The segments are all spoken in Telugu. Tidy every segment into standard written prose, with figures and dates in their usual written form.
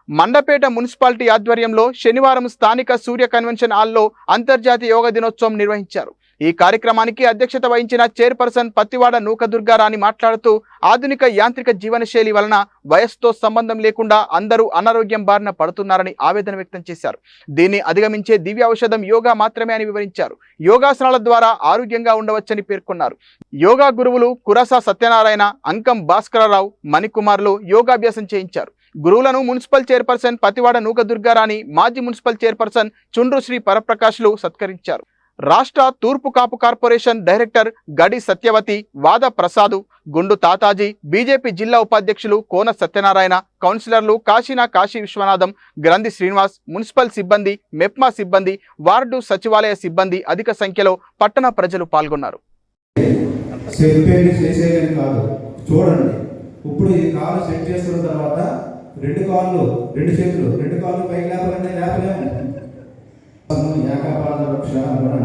మండపేట మున్సిపాలిటీ ఆధ్వర్యంలో శనివారం స్థానిక సూర్య కన్వెన్షన్ హాల్లో అంతర్జాతీయ యోగా దినోత్సవం నిర్వహించారు. ఈ కార్యక్రమానికి అధ్యక్షత వహించిన చైర్పర్సన్ పత్తివాడ నూకదుర్గారాణి మాట్లాడుతూ ఆధునిక యాంత్రిక జీవనశైలి వలన వయస్సుతో సంబంధం లేకుండా అందరూ అనారోగ్యం బారిన పడుతున్నారని ఆవేదన వ్యక్తం చేశారు. దీన్ని అధిగమించే దివ్య ఔషధం యోగా మాత్రమే అని వివరించారు. యోగాసనాల ద్వారా ఆరోగ్యంగా ఉండవచ్చని పేర్కొన్నారు. యోగా గురువులు కురస సత్యనారాయణ, అంకం భాస్కరరావు, మణికుమార్లు యోగాభ్యాసం చేయించారు. గురువులను మున్సిపల్ చైర్పర్సన్ పతివాడ నూకదుర్గారాణి, మాజీ మున్సిపల్ చైర్పర్సన్ చుండ్రు శ్రీ పరప్రకాష్లు సత్కరించారు. రాష్ట్ర తూర్పు కాపు కార్పొరేషన్ డైరెక్టర్ గడి సత్యవతి, వాద ప్రసాదు, గుండు తాతాజీ, బీజేపీ జిల్లా ఉపాధ్యక్షులు కోన సత్యనారాయణ, కౌన్సిలర్లు కాశీనా కాశీ విశ్వనాథం, గ్రంథి శ్రీనివాస్, మున్సిపల్ సిబ్బంది, మెప్మా సిబ్బంది, వార్డు సచివాలయ సిబ్బంది అధిక సంఖ్యలో పట్టణ ప్రజలు పాల్గొన్నారు. చూడండి, ఇప్పుడు ఈ కాలు సెట్ చేసుకున్న తర్వాత రెండు చేతులు పైకి లేపలేము. ఏకాపాద వృక్ష అంటారు.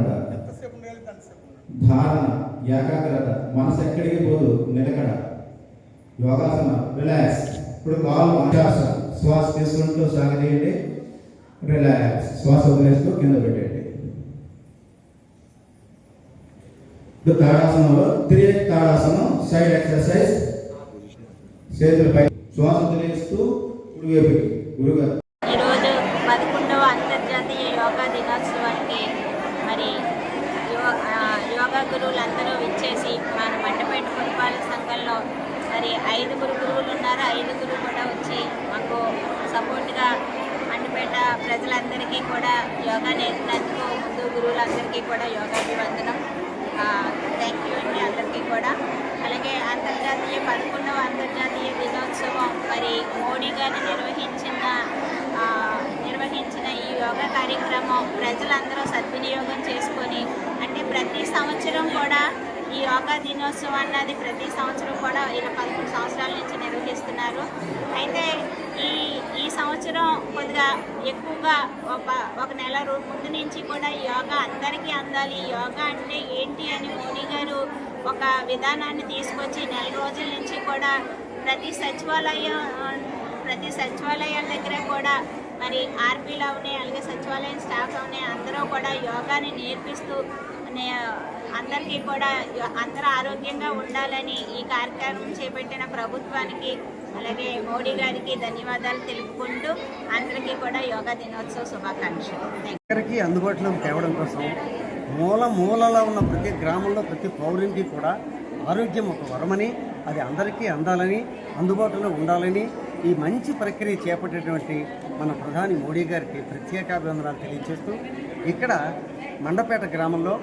ధారణ, ఏకాగ్రత, మనసు ఎక్కడికి పోదు, నిలకడ. యోగాసన, రిలాక్స్. ఇప్పుడు కాలు ఆశ్వాస, శ్వాస తీసుకుంటూ సాగదీయండి, రిలాక్స్. శ్వాస వదిలేస్తూ కింద పెట్టండి. ఇప్పుడు తాడాసనంలో తాడాసనం, సైడ్ ఎక్సర్సైజ్. చేతులపై శ్వాస వదిలేస్తూ కుడివైపుకి. గురుగారు ఈరోజు 11వ అంతర్జాతీయ యోగా దినోత్సవానికి మరి యోగా గురువులందరూ విచ్చేసి మన మండపేట పురపాలక సంఘంలో మరి 5 గురువులు ఉన్నారు. 5 కూడా వచ్చి మాకు సపోర్ట్గా మండపేట ప్రజలందరికీ కూడా యోగా నేర్పినందుకు ముందు గురువులందరికీ కూడా యోగాభివందనం. థ్యాంక్ యూ అండి అందరికీ కూడా. అలాగే 11వ అంతర్జాతీయ దినోత్సవం మరి మోడీ గారు నిర్వహించిన ఈ యోగా కార్యక్రమం ప్రజలందరూ సద్వినియోగం చేసుకొని, అంటే ప్రతి సంవత్సరం కూడా ఈ యోగా దినోత్సవం అన్నది ప్రతి సంవత్సరం కూడా ఇలా 11 సంవత్సరాల నుంచి నిర్వహిస్తున్నారు. అయితే ఈ సంవత్సరం కొద్దిగా ఎక్కువగా ఒక నెల ముందు నుంచి కూడా యోగా అందరికీ అందాలి, యోగా అంటే ఏంటి అని మోడీ గారు ఒక విధానాన్ని తీసుకొచ్చి నెల రోజుల నుంచి కూడా ప్రతి సచివాలయాల దగ్గర కూడా మరి ఆర్పీలు అవనే, అలాగే సచివాలయం స్టాఫ్ అవనే అందరూ కూడా యోగాని నేర్పిస్తూ అందరికీ కూడా అందరూ ఆరోగ్యంగా ఉండాలని ఈ కార్యక్రమం చేపట్టిన ప్రభుత్వానికి అలాగే మోడీ గారికి ధన్యవాదాలు తెలుపుకుంటూ అందరికీ కూడా యోగా దినోత్సవ శుభాకాంక్షలు. అందరికీ అందుబాటులోకి తేవడం కోసం మూలలో ఉన్న ప్రతి గ్రామంలో ప్రతి పౌరునికి కూడా ఆరోగ్యం ఒక వరమని, అది అందరికీ అందాలని, అందుబాటులో ఉండాలని ఈ మంచి ప్రక్రియ చేపట్టేటువంటి మన ప్రధాని మోడీ గారికి ప్రత్యేకాభివందనాలు తెలియజేస్తూ, ఇక్కడ మండపేట గ్రామంలో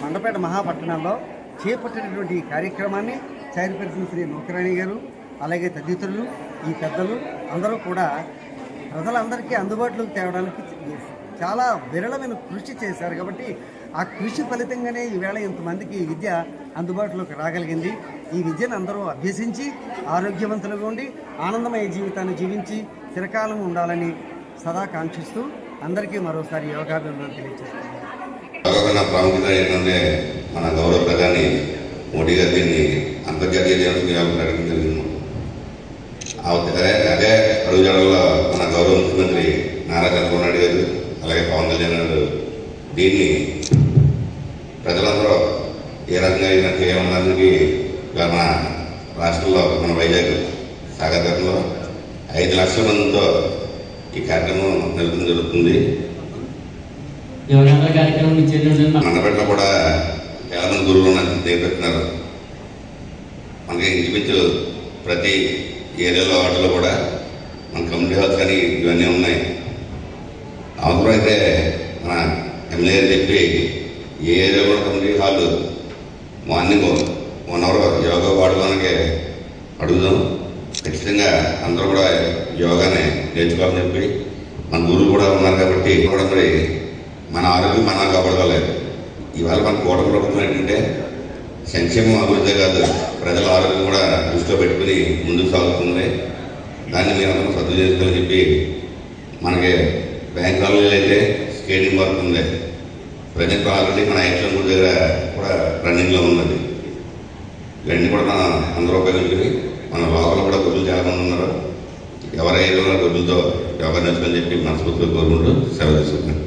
మండపేట మహాపట్టణంలో చేపట్టినటువంటి ఈ కార్యక్రమాన్ని చైర్పర్సన్ శ్రీ నూకరాణి గారు అలాగే తదితరులు, ఈ పెద్దలు అందరూ కూడా ప్రజలందరికీ అందుబాటులోకి తేవడానికి చాలా విరళమైన కృషి చేశారు. కాబట్టి ఆ కృషి ఫలితంగానే ఈవేళ ఇంతమందికి ఈ విద్య అందుబాటులోకి రాగలిగింది. ఈ విద్యను అందరూ అభ్యసించి ఆరోగ్యవంతులుగా ఉండి ఆనందమయ జీవితాన్ని జీవించి చిరకాలం ఉండాలని సదా కాంక్షిస్తూ అందరికీ మరోసారి యోగాభివందనం తెలియజేస్తున్నాను. ప్రాముఖ్యత ఏంటంటే మన గౌరవ ప్రధాని మోడీ గారు దీన్ని అంతర్జాతీయ దినోత్సవం ప్రకటించడం జరిగింది. అదే అడుగుజాడల్లో మన గౌరవ ముఖ్యమంత్రి నారా చంద్రబాబు నాయుడు గారు అలాగే పవన్ కళ్యాణ్ గారు దీన్ని ప్రజలందరూ ఏ రకంగా చేయడానికి మన రాష్ట్రంలో మన వైజాగ్ సాగర్లో 5 లక్షల మందితో ఈ కార్యక్రమం నిర్వహించడం జరుగుతుంది. మండపేటలో కూడా చాలా మంది గురువులు నేర్పిస్తున్నారు. మనకి ఇంచుమించు ప్రతి ఏరియాలో వాటిలో కూడా మన కమ్యూనిటీ హాల్స్ కానీ ఇవన్నీ ఉన్నాయి. అవసరం అయితే మన ఎమ్మెల్యే గారు చెప్పి ఏ ఏరియా కూడా community hall morning 1 hour yoga వాడుకోవడానికి అడుగుదాం. ఖచ్చితంగా అందరూ కూడా యోగాని నేర్చుకోవాలని చెప్పి మన గురువులు కూడా ఉన్నారు కాబట్టి కూడా మరి మన ఆరోగ్యం మనం కాపాడుకోవాలి. ఇవాళ మన కూటమి ప్రభుత్వం ఏంటంటే సంక్షేమం అభివృద్ధి కాదు, ప్రజల ఆరోగ్యం కూడా దృష్టిలో పెట్టుకుని ముందుకు సాగుతుంది. దాన్ని మీరు అందరూ సద్దు చేసుకోవాలని చెప్పి మనకి బ్యాంక్ కాలనీలో అయితే స్కేటింగ్ వర్క్ ఉంది. ప్రజెంట్ ఆల్రెడీ మన యాక్షన్ గుడి దగ్గర కూడా రన్నింగ్లో ఉన్నది. ఇవన్నీ కూడా మనం అందరూ ఉపయోగించుకుని మన లోపల కూడా గురువులు చాలామంది ఉన్నారు. ఎవరి ఏరియాలో డబ్బులతో యోగా నేర్చుకొని చెప్పి మనస్ఫూర్తిగా కోరుకుంటూ సెలవు తీసుకుంటున్నాను.